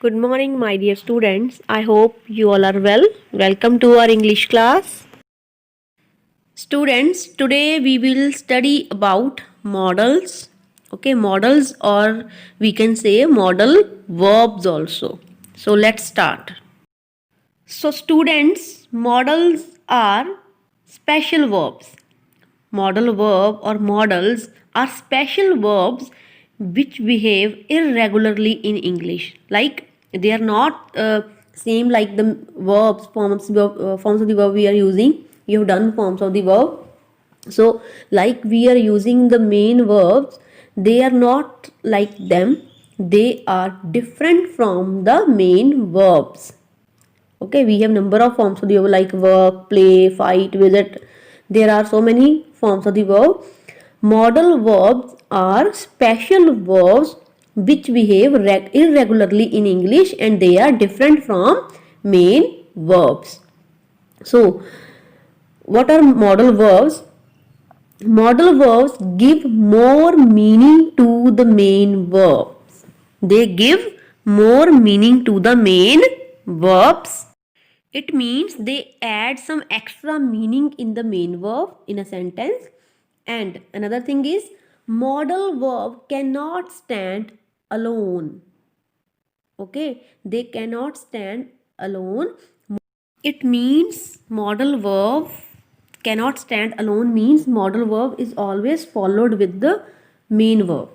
Good morning, my dear students. I hope you all are well. Welcome to our English class. Students, today we will study about modals. Okay, modals, or we can say modal verbs also. So let's start. So, students, modals are special verbs. Modal verb or modals are special verbs which behave irregularly in English. Like they are not same like the verbs forms of the verb we are using. You have done forms of the verb. So like we are using the main verbs, they are not like them. They are different from the main verbs. Okay, we have number of forms of the verb like work, play, fight, visit. There are so many forms of the verb. Modal verbs are special verbs which behave irregularly in English, and they are different from main verbs. So what are modal verbs? Modal verbs give more meaning to the main verbs. They give more meaning to the main verbs. It means they add some extra meaning in the main verb in a sentence. And another thing is, modal verb cannot stand alone. Okay, they cannot stand alone. It means modal verb cannot stand alone means modal verb is always followed with the main verb.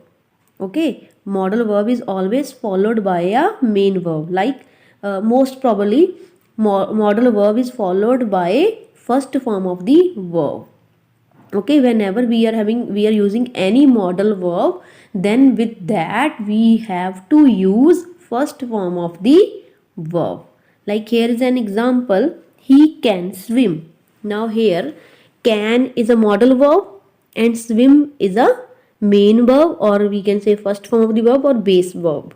Okay, modal verb is always followed by a main verb. Like most probably modal verb is followed by first form of the verb. Okay, whenever we are using any modal verb, then with that we have to use first form of the verb. Like here is an example, he can swim. Now here can is a modal verb and swim is a main verb, or we can say first form of the verb or base verb.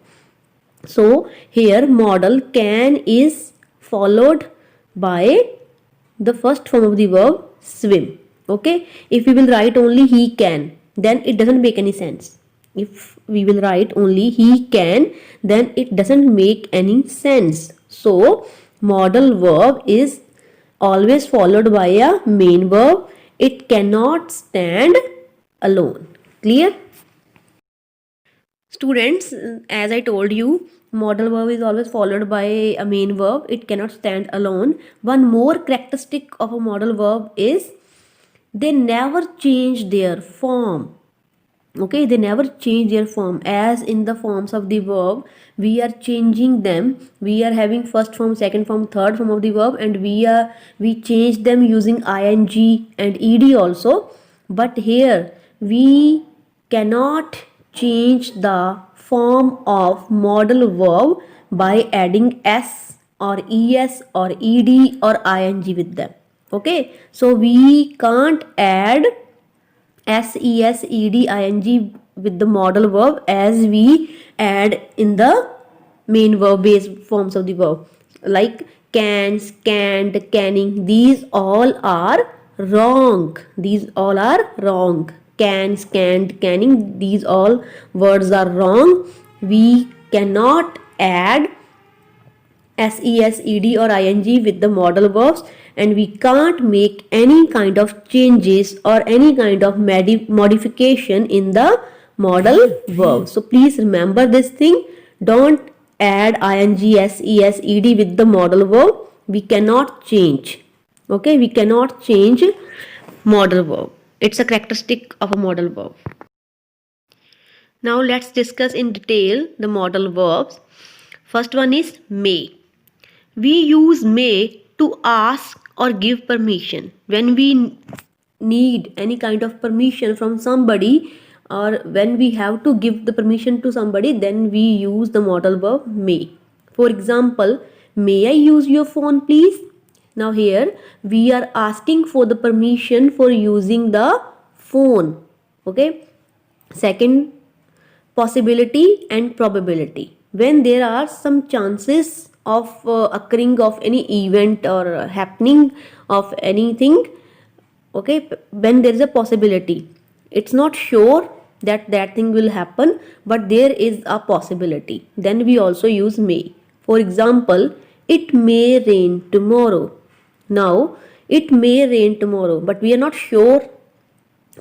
So here modal can is followed by the first form of the verb swim. Okay, if we will write only he can, then it doesn't make any sense. If we will write only he can, then it doesn't make any sense. So modal verb is always followed by a main verb. It cannot stand alone. Clear? Students, as I told you, modal verb is always followed by a main verb. It cannot stand alone. One more characteristic of a modal verb is they never change their form. Okay, they never change their form. As in the forms of the verb, we are changing them. We are having first form, second form, third form of the verb, and we change them using ing and ed also. But here we cannot change the form of modal verb by adding s or es or ed or ing with them. Okay, so we can't add SESEDING with the modal verb as we add in the main verb based forms of the verb like cans, canned, canning. These all are wrong. These all are wrong. Cans, canned, canning. These all words are wrong. We cannot add SESED or ING with the modal verbs, and we can't make any kind of changes or any kind of modification in the modal verb. So please remember this thing. Don't add ING, SESED with the modal verb. We cannot change. Okay, we cannot change modal verb. It's a characteristic of a modal verb. Now let's discuss in detail the modal verbs. First one is may. We use may to ask or give permission. When we need any kind of permission from somebody, or when we have to give the permission to somebody, then we use the modal verb may. For example, may I use your phone please? Now here we are asking for the permission for using the phone. Okay. Second, possibility and probability. When there are some chances of occurring of any event or happening of anything, okay, when there is a possibility, it's not sure that that thing will happen, but there is a possibility, then we also use may. For example, it may rain tomorrow. Now, it may rain tomorrow, but we are not sure.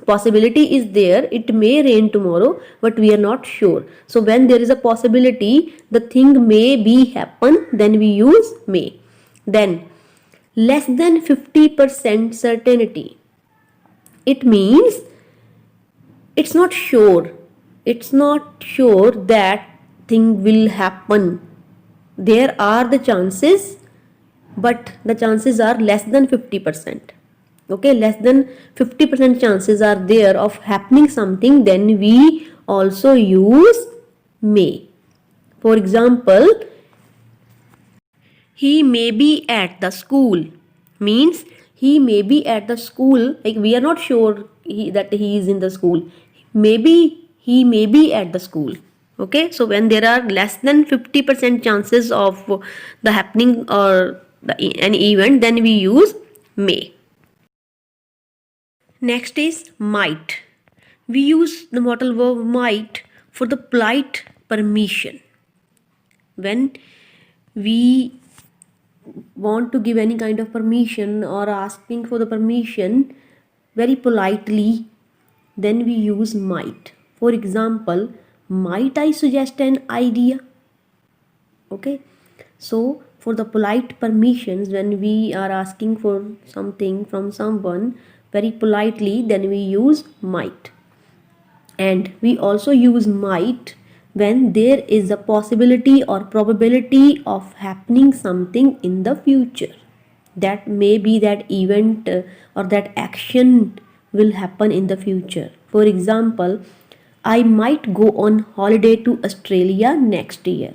Possibility is there, it may rain tomorrow, but we are not sure. So when there is a possibility, the thing may be happen, then we use may. Then less than 50% certainty. It means it's not sure. It's not sure that thing will happen. There are the chances, but the chances are less than 50%. Okay, less than 50% chances are there of happening something, then we also use may. For example, he may be at the school means he may be at the school, like we are not sure that he is in the school, maybe he may be at the school. Okay, so when there are less than 50% chances of the happening or an event, then we use may. Next is might. We use the modal verb might for the polite permission. When we want to give any kind of permission or asking for the permission very politely, then we use might. For example, might I suggest an idea? Okay, so for the polite permissions, when we are asking for something from someone very politely, then we use might. And we also use might when there is a possibility or probability of happening something in the future. That may be that event or that action will happen in the future. For example, I might go on holiday to Australia next year.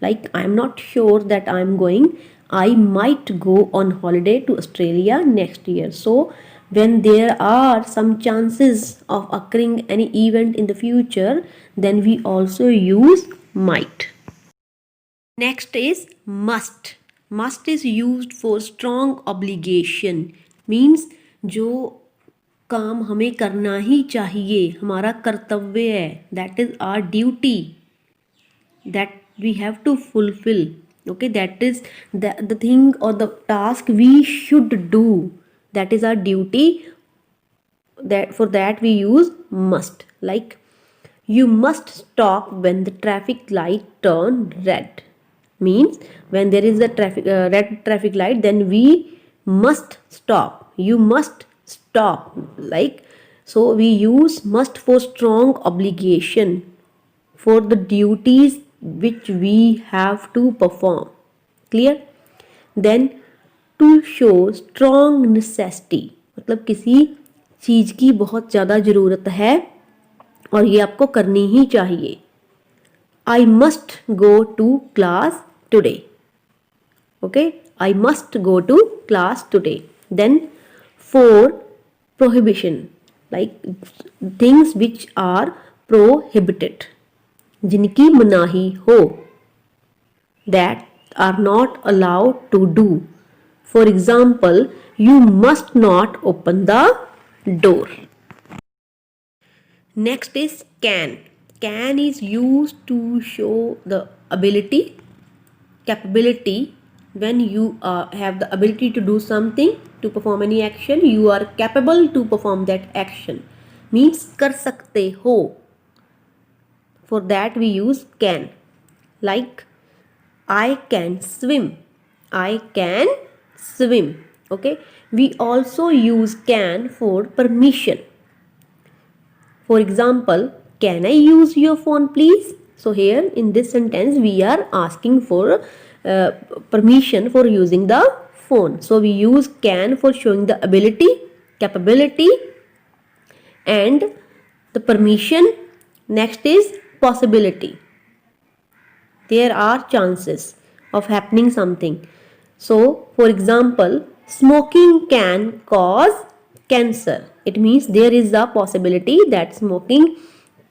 Like, I'm not sure that I'm going, I might go on holiday to Australia next year. So when there are some chances of occurring any event in the future, then we also use might. Next is must. Must is used for strong obligation, means जो काम हमें करना ही चाहिए, हमारा कर्तव्य है, that is our duty, that we have to fulfill. Okay, that is the thing or the task we should do, that is our duty. That for that we use must. Like, you must stop when the traffic light turn red, means when there is a red traffic light, then we must stop, you must stop. Like, so we use must for strong obligation, for the duties which we have to perform. Clear? Then to show strong necessity, मतलब किसी चीज की बहुत ज़्यादा ज़रूरत है और ये आपको करनी ही चाहिए. I must go to class today. Okay, I must go to class today. Then for prohibition, like things which are prohibited, जिनकी मनाही हो, that are not allowed to do. For example, you must not open the door. Next is can. Can is used to show the ability, capability. When you have the ability to do something, to perform any action, you are capable to perform that action. Means कर सकते हो. For that we use can. Like, I can swim. I can swim. Okay. We also use can for permission. For example, can I use your phone please? So here in this sentence we are asking for permission for using the phone. So we use can for showing the ability, capability, and the permission. Next is possibility. There are chances of happening something. So for example, smoking can cause cancer. It means there is a possibility that smoking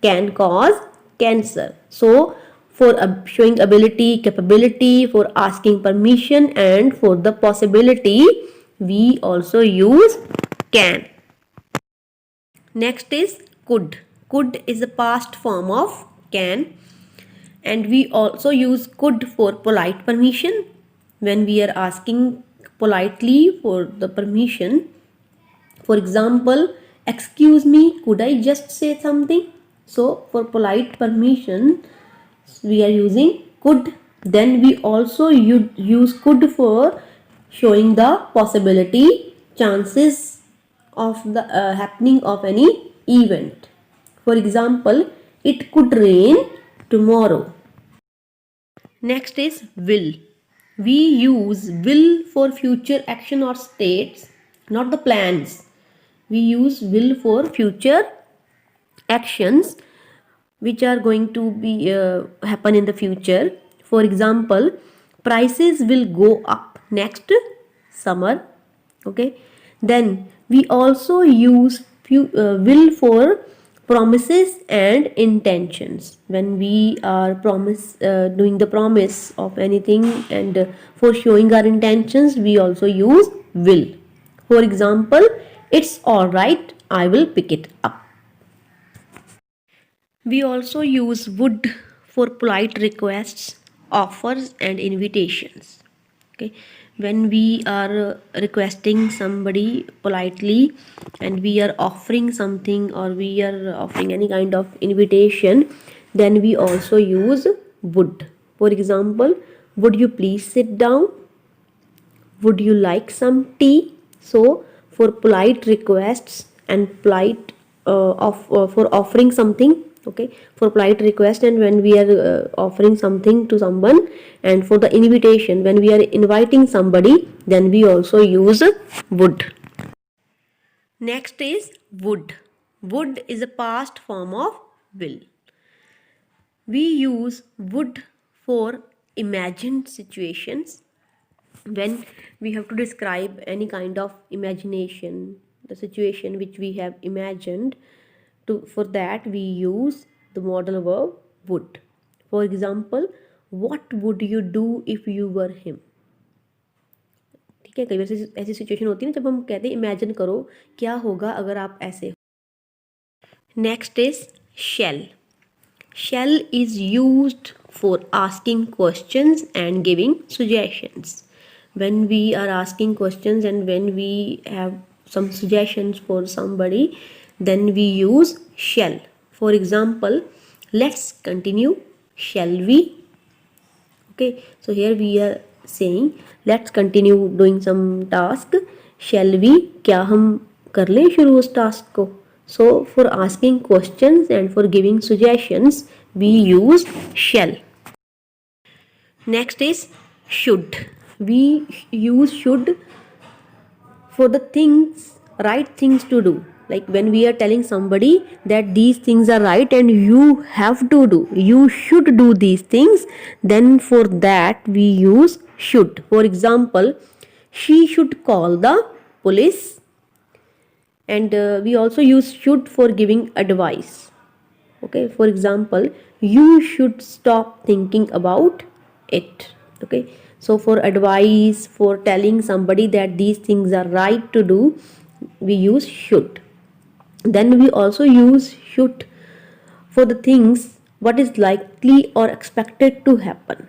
can cause cancer. So for showing ability, capability, for asking permission, and for the possibility, we also use can. Next is could. Could is the past form of can. And we also use could for polite permission when we are asking politely for the permission. For example, excuse me, could I just say something? So for polite permission we are using could. Then we also use could for showing the possibility, chances of the happening of any event. For example, it could rain tomorrow. Next is will. We use will for future action or states, not the plans. We use will for future actions which are going to be happen in the future. For example, prices will go up next summer. Okay. Then we also use will for promises and intentions. When we are doing the promise of anything, and for showing our intentions we also use will. For example, it's all right, I will pick it up. We also use would for polite requests, offers, and invitations. Okay, when we are requesting somebody politely and we are offering something, or we are offering any kind of invitation, then we also use would. For example, would you please sit down? Would you like some tea? So for polite requests and polite for offering something, okay, for polite request and when we are offering something to someone, and for the invitation when we are inviting somebody, then we also use would. Next is would. Would is a past form of will. We use would for imagined situations. When we have to describe any kind of imagination, the situation which we have imagined, for that we use the modal verb would. For example, what would you do if you were him? ठीक है, कई बार ऐसी situation होती है ना जब हम कहते हैं इमेजिन करो क्या होगा अगर आप ऐसे हो. Next is shall. Shall is used for asking questions and giving suggestions. When we are asking questions and when we have some suggestions for somebody, then we use shall. For example, let's continue, shall we? Okay, so here we are saying let's continue doing some task. Shall we? क्या हम कर लें शुरू उस task को? So for asking questions and for giving suggestions we use shall. Next is should. We use should for the things, right things to do. Like when we are telling somebody that these things are right and you have to do, you should do these things, then for that we use should. For example, she should call the police. And we also use should for giving advice. Okay, for example, you should stop thinking about it. Okay, so for advice, for telling somebody that these things are right to do, we use should. Then we also use should for the things what is likely or expected to happen.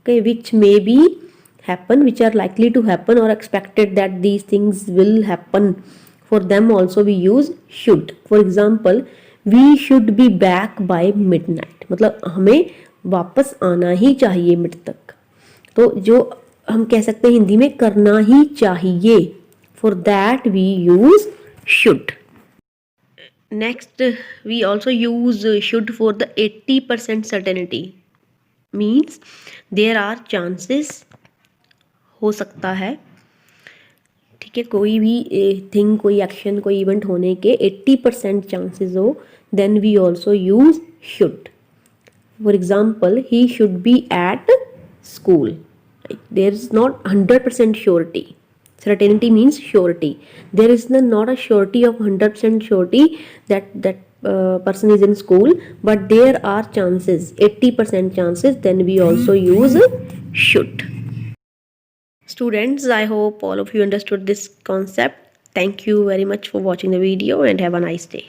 Okay, which may be happen, which are likely to happen or expected that these things will happen. For them also we use should. For example, we should be back by midnight. मतलब हमें वापस आना ही चाहिए mid तक. तो जो हम कह सकते हैं हिंदी में करना ही चाहिए. For that we use should. Next, we also use should for the 80% certainty. Means there are chances, हो सकता है. ठीक है, कोई भी थिंग, कोई एक्शन, कोई इवेंट होने के 80% चांसेस हो, then we also use should. For example, he should be at school. There is not 100% surety. Certainty means surety. There is not a surety of 100% surety that person is in school, but there are chances, 80% chances, then we also use should. Students, I hope all of you understood this concept. Thank you very much for watching the video and have a nice day.